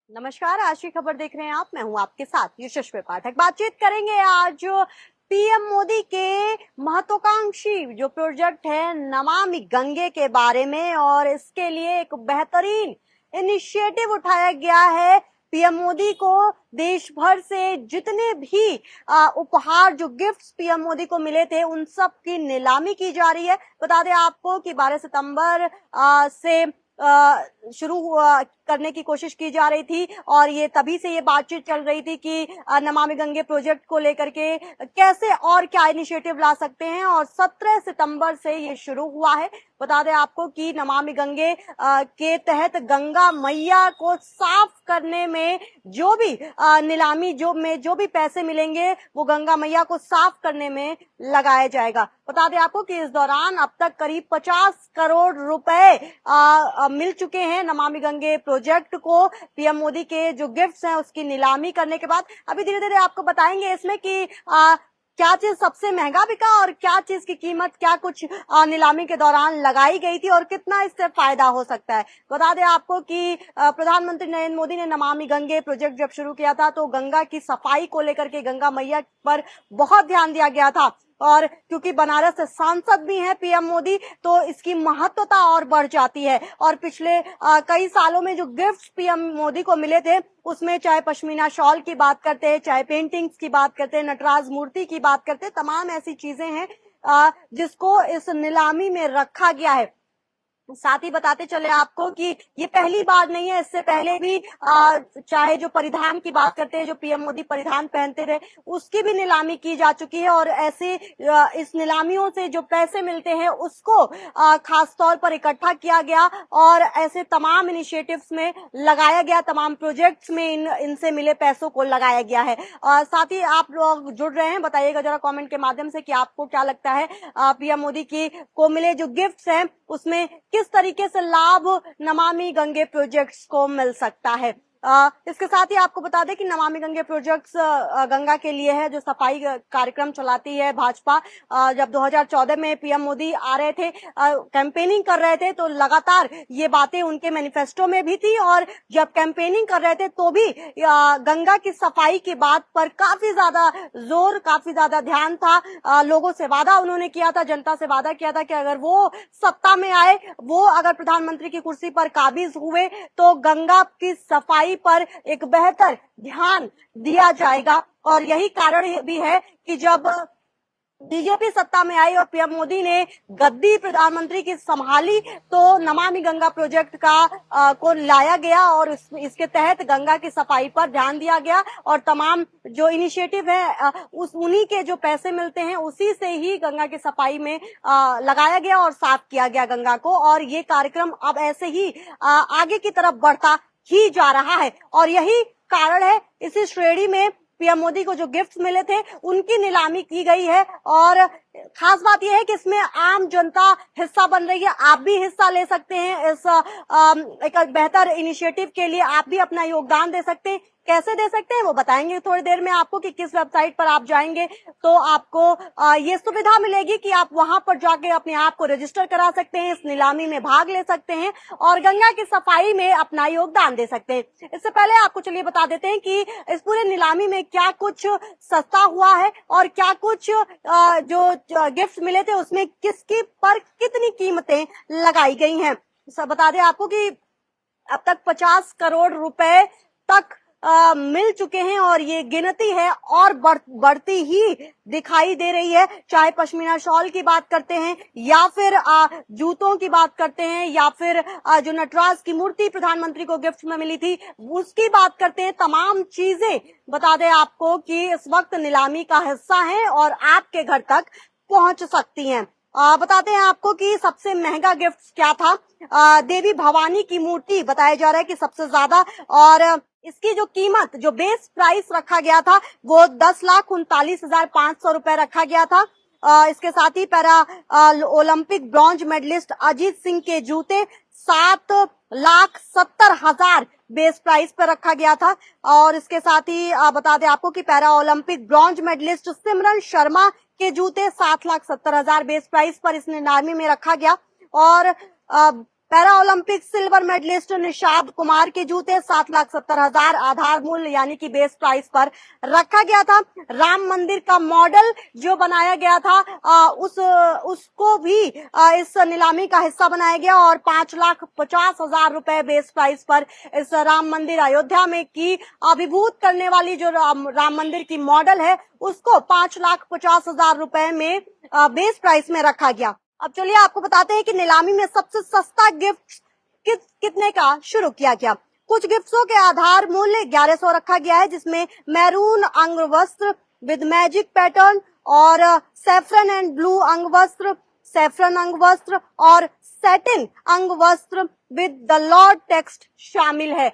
नमस्कार, आज की खबर देख रहे हैं आप। मैं हूं आपके साथ यशस्वी पाठक। बातचीत करेंगे आज पीएम मोदी के महत्वाकांक्षी जो प्रोजेक्ट है नमामि गंगे के बारे में, और इसके लिए एक बेहतरीन इनिशिएटिव उठाया गया है। पीएम मोदी को देश भर से जितने भी उपहार जो गिफ्ट्स पीएम मोदी को मिले थे उन सब की नीलामी की जा रही है। बता दें आपको कि 12 सितंबर से शुरू करने की कोशिश की जा रही थी, और ये तभी से ये बातचीत चल रही थी कि नमामि गंगे प्रोजेक्ट को लेकर के कैसे और क्या इनिशिएटिव ला सकते हैं, और 17 सितंबर से ये शुरू हुआ है। बता दें आपको कि नमामि गंगे के तहत गंगा मैया को साफ करने में जो भी नीलामी जो भी पैसे मिलेंगे वो गंगा मैया को साफ करने में लगाया जाएगा। बता दें आपको कि इस दौरान अब तक करीब 50 करोड़ रुपए मिल चुके हैं नमामि गंगे प्रोजेक्ट को। पीएम मोदी के जो गिफ्ट्स हैं उसकी नीलामी करने के बाद अभी धीरे धीरे आपको बताएंगे इसमें कि क्या चीज सबसे महंगा बिका और क्या चीज की कीमत क्या कुछ नीलामी के दौरान लगाई गई थी और कितना इससे फायदा हो सकता है। बता दें आपको कि प्रधानमंत्री नरेंद्र मोदी ने नमामि गंगे प्रोजेक्ट जब शुरू किया था तो गंगा की सफाई को लेकर के गंगा मैया पर बहुत ध्यान दिया गया था, और क्योंकि बनारस से सांसद भी हैं पीएम मोदी तो इसकी महत्वता और बढ़ जाती है। और पिछले कई सालों में जो गिफ्ट्स पीएम मोदी को मिले थे उसमें चाहे पश्मीना शॉल की बात करते हैं, चाहे पेंटिंग्स की बात करते हैं, नटराज मूर्ति की बात करते हैं, तमाम ऐसी चीजें हैं जिसको इस नीलामी में रखा गया है। साथ ही बताते चले आपको कि ये पहली बार नहीं है, इससे पहले भी चाहे जो परिधान की बात करते हैं, जो पीएम मोदी परिधान पहनते रहे उसकी भी नीलामी की जा चुकी है, और ऐसे इस नीलामियों से जो पैसे मिलते हैं उसको खास तौर पर इकट्ठा किया गया और ऐसे तमाम इनिशिएटिव्स में लगाया गया, तमाम प्रोजेक्ट्स में इनसे मिले पैसों को लगाया गया है। साथ ही आप लोग जुड़ रहे हैं, बताइएगा जरा कमेंट के माध्यम से कि आपको क्या लगता है पीएम मोदी की को मिले जो गिफ्ट्स हैं उसमें किस तरीके से लाभ नमामि गंगे प्रोजेक्ट्स को मिल सकता है। इसके साथ ही आपको बता दें कि नमामि गंगे प्रोजेक्ट्स गंगा के लिए है, जो सफाई कार्यक्रम चलाती है भाजपा। जब 2014 में पीएम मोदी आ रहे थे, कैंपेनिंग कर रहे थे, तो लगातार ये बातें उनके मैनिफेस्टो में भी थी, और जब कैंपेनिंग कर रहे थे तो भी गंगा की सफाई की बात पर काफी ज्यादा जोर, काफी ज्यादा ध्यान था। लोगों से वादा उन्होंने किया था, जनता से वादा किया था कि अगर वो सत्ता में आए, वो अगर प्रधानमंत्री की कुर्सी पर काबिज हुए तो गंगा की सफाई पर एक बेहतर ध्यान दिया जाएगा। और यही कारण भी है कि जब बीजेपी सत्ता में आई और पीएम मोदी ने गद्दी प्रधानमंत्री की संभाली तो नमामि गंगा प्रोजेक्ट का को लाया गया, और इसके तहत गंगा की सफाई पर ध्यान दिया गया, और तमाम जो इनिशिएटिव है उन्हीं के जो पैसे मिलते हैं उसी से ही गंगा की सफाई में लगाया गया और साफ किया गया गंगा को। और ये कार्यक्रम अब ऐसे ही आगे की तरफ बढ़ता ही जा रहा है, और यही कारण है इसी श्रेणी में पीएम मोदी को जो गिफ्ट्स मिले थे उनकी नीलामी की गई है। और खास बात यह है कि इसमें आम जनता हिस्सा बन रही है, आप भी हिस्सा ले सकते हैं इस एक बेहतर इनिशिएटिव के लिए, आप भी अपना योगदान दे सकते हैं। कैसे दे सकते हैं वो बताएंगे थोड़ी देर में आपको कि किस वेबसाइट पर आप जाएंगे तो आपको ये सुविधा मिलेगी कि आप वहां पर जाके अपने आप को रजिस्टर करा सकते हैं, इस नीलामी में भाग ले सकते हैं और गंगा की सफाई में अपना योगदान दे सकते हैं। इससे पहले आपको चलिए बता देते हैं कि इस पूरे नीलामी में क्या कुछ सस्ता हुआ है और क्या कुछ जो गिफ्ट मिले थे उसमें किसकी पर कितनी कीमतें लगाई गई हैं। बता दें आपको कि अब तक 50 करोड़ रुपए तक मिल चुके हैं, और ये गिनती है और बढ़ती ही दिखाई दे रही है। चाहे पश्मीना शॉल की बात करते हैं या फिर जूतों की बात करते हैं या फिर जो नटराज की मूर्ति प्रधानमंत्री को गिफ्ट में मिली थी उसकी बात करते हैं, तमाम चीजें बता दें आपको कि इस वक्त नीलामी का हिस्सा है और आपके घर तक पहुंच सकती हैं। बताते हैं आपको कि सबसे महंगा गिफ्ट क्या था। देवी भवानी की मूर्ति बताया जा रहा है कि सबसे ज्यादा, और इसकी जो कीमत, जो बेस प्राइस रखा गया था वो 10,39,500 रुपए रखा गया था। इसके साथ ही para Olympic bronze medalist Ajit Singh के जूते 7,70,000 बेस प्राइस पर रखा गया था। और इसके साथ ही बता दें आपको कि पैरा ओलंपिक ब्रॉन्ज मेडलिस्ट सिमरन शर्मा के जूते 7,70,000 बेस प्राइस पर इस नीलामी में रखा गया। और para Olympic silver medallist Nishad Kumar के जूते 7,70,000 आधार मूल्य यानी कि बेस प्राइस पर रखा गया था। राम मंदिर का मॉडल जो बनाया गया था उसको भी इस नीलामी का हिस्सा बनाया गया और 5,50,000 रुपए बेस प्राइस पर इस राम मंदिर अयोध्या में की अभिभूत करने वाली जो राम मंदिर की मॉडल है उसको 5,50,000 रुपए में बेस प्राइस में रखा गया। अब चलिए आपको बताते हैं कि नीलामी में सबसे सस्ता गिफ्ट कितने का शुरू किया गया। कुछ गिफ्टों के आधार मूल्य 1100 रखा गया है, जिसमें मैरून अंग वस्त्र विद मैजिक पैटर्न और सैफरन एंड ब्लू अंग वस्त्र, सैफरन अंग वस्त्र और सैटिन अंग वस्त्र विद द लॉर्ड टेक्स्ट शामिल है।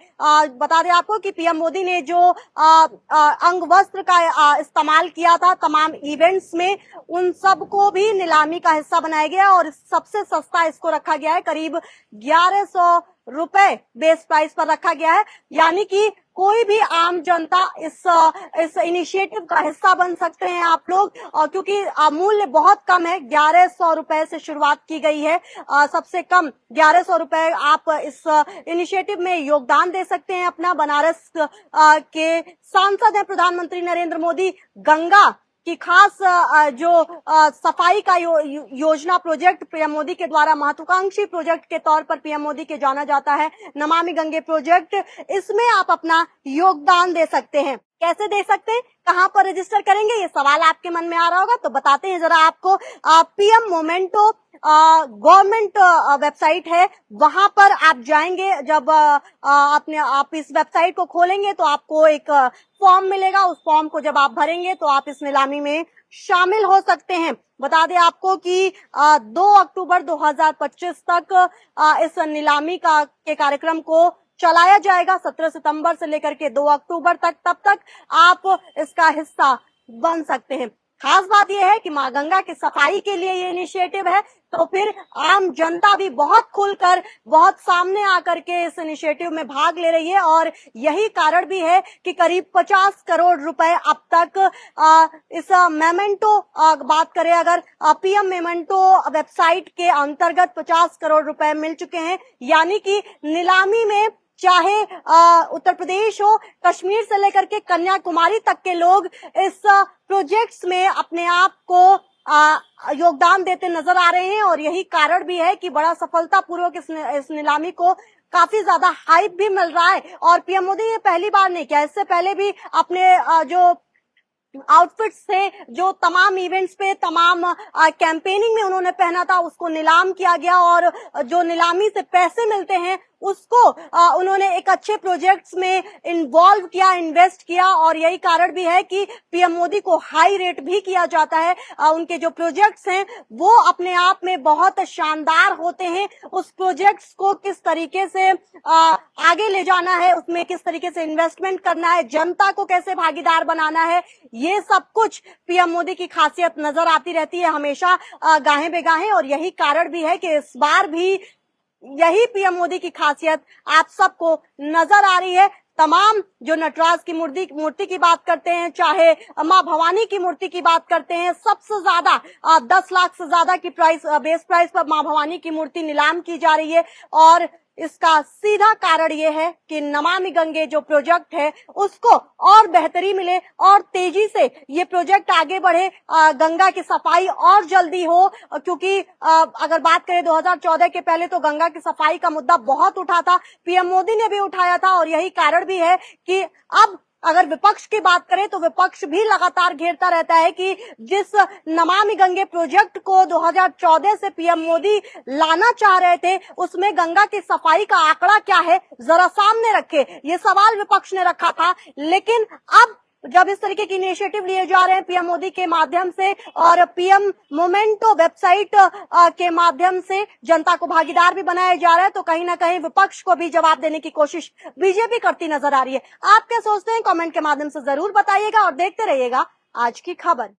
बता दें आपको कि पीएम मोदी ने जो अंग वस्त्र का इस्तेमाल किया था तमाम इवेंट्स में, उन सब को भी नीलामी का हिस्सा बनाया गया और सबसे सस्ता इसको रखा गया है, करीब 1100 रुपए बेस प्राइस पर रखा गया है। यानी कि कोई भी आम जनता इस इनिशिएटिव का हिस्सा बन सकते हैं आप लोग, और क्योंकि मूल्य बहुत कम है, 1100 रुपए से शुरुआत की गई है। सबसे कम 1100 रुपए आप इस इनिशिएटिव में योगदान दे सकते हैं अपना। बनारस के सांसद हैं प्रधानमंत्री नरेंद्र मोदी। गंगा की खास जो सफाई का योजना प्रोजेक्ट पीएम मोदी के द्वारा महत्वाकांक्षी प्रोजेक्ट के तौर पर पीएम मोदी के जाना जाता है, नमामि गंगे प्रोजेक्ट, इसमें आप अपना योगदान दे सकते हैं। कैसे दे सकते हैं, कहां पर रजिस्टर करेंगे, ये सवाल आपके मन में आ रहा होगा, तो बताते हैं जरा आपको। पीएम मोमेंटो गवर्नमेंट वेबसाइट है, वहां पर आप जाएंगे। जब आप इस वेबसाइट को खोलेंगे तो आपको एक फॉर्म मिलेगा। उस फॉर्म को जब आप भरेंगे तो आप इस नीलामी में शामिल हो सकते हैं। बता दें आपको कि 2 अक्टूबर 2025 तक इस नीलामी के कार्यक्रम को चलाया जाएगा, 17 सितंबर से लेकर के 2 अक्टूबर तक। तब तक आप इसका हिस्सा बन सकते हैं। खास बात यह है कि मां गंगा की सफाई के लिए ये इनिशिएटिव है, तो फिर आम जनता भी बहुत खुलकर, बहुत सामने आकर के इस इनिशिएटिव में भाग ले रही है। और यही कारण भी है कि करीब 50 करोड़ रुपए अब तक इस मेमेंटो बात करें अगर, पीएम मेमेंटो वेबसाइट के अंतर्गत 50 करोड़ रुपए मिल चुके हैं। यानी कि नीलामी में चाहे उत्तर प्रदेश हो, कश्मीर से लेकर के कन्याकुमारी तक के लोग इस प्रोजेक्ट्स में अपने आप को योगदान देते नजर आ रहे हैं। और यही कारण भी है कि बड़ा सफलतापूर्वक इस नीलामी को काफी ज्यादा हाइप भी मिल रहा है। और पीएम मोदी ने पहली बार नहीं किया, इससे पहले भी अपने जो आउटफिट्स थे, जो तमाम इवेंट्स पे, तमाम कैंपेनिंग में उन्होंने पहना था, उसको नीलाम किया गया और जो नीलामी से पैसे मिलते हैं उसको उन्होंने एक अच्छे प्रोजेक्ट्स में इन्वॉल्व किया, इन्वेस्ट किया। और यही कारण भी है कि पीएम मोदी को हाई रेट भी किया जाता है। उनके जो प्रोजेक्ट्स हैं वो अपने आप में बहुत शानदार होते हैं। उस प्रोजेक्ट्स को किस तरीके से आगे ले जाना है, उसमें किस तरीके से इन्वेस्टमेंट करना है, जनता को कैसे भागीदार बनाना है, ये सब कुछ पीएम मोदी की खासियत नजर आती रहती है हमेशा गाहे बेगाहे। और यही कारण भी है कि इस बार भी यही पीएम मोदी की खासियत आप सबको नजर आ रही है। तमाम जो नटराज की मूर्ति की बात करते हैं, चाहे मां भवानी की मूर्ति की बात करते हैं, सबसे ज्यादा 10 लाख से ज्यादा की बेस प्राइस पर मां भवानी की मूर्ति नीलाम की जा रही है। और इसका सीधा कारण ये है कि नमामि गंगे जो प्रोजेक्ट है उसको और बेहतरी मिले और तेजी से ये प्रोजेक्ट आगे बढ़े, गंगा की सफाई और जल्दी हो। क्योंकि अगर बात करें 2014 के पहले तो गंगा की सफाई का मुद्दा बहुत उठा था, पीएम मोदी ने भी उठाया था। और यही कारण भी है कि अब अगर विपक्ष की बात करें तो विपक्ष भी लगातार घेरता रहता है कि जिस नमामि गंगे प्रोजेक्ट को 2014 से पीएम मोदी लाना चाह रहे थे, उसमें गंगा की सफाई का आंकड़ा क्या है जरा सामने रखे, ये सवाल विपक्ष ने रखा था। लेकिन अब जब इस तरीके की इनिशिएटिव लिए जा रहे हैं पीएम मोदी के माध्यम से और पीएम मोमेंटो वेबसाइट के माध्यम से जनता को भागीदार भी बनाया जा रहा है, तो कहीं ना कहीं विपक्ष को भी जवाब देने की कोशिश बीजेपी करती नजर आ रही है। आप क्या सोचते हैं, कमेंट के माध्यम से जरूर बताइएगा और देखते रहिएगा आज की खबर।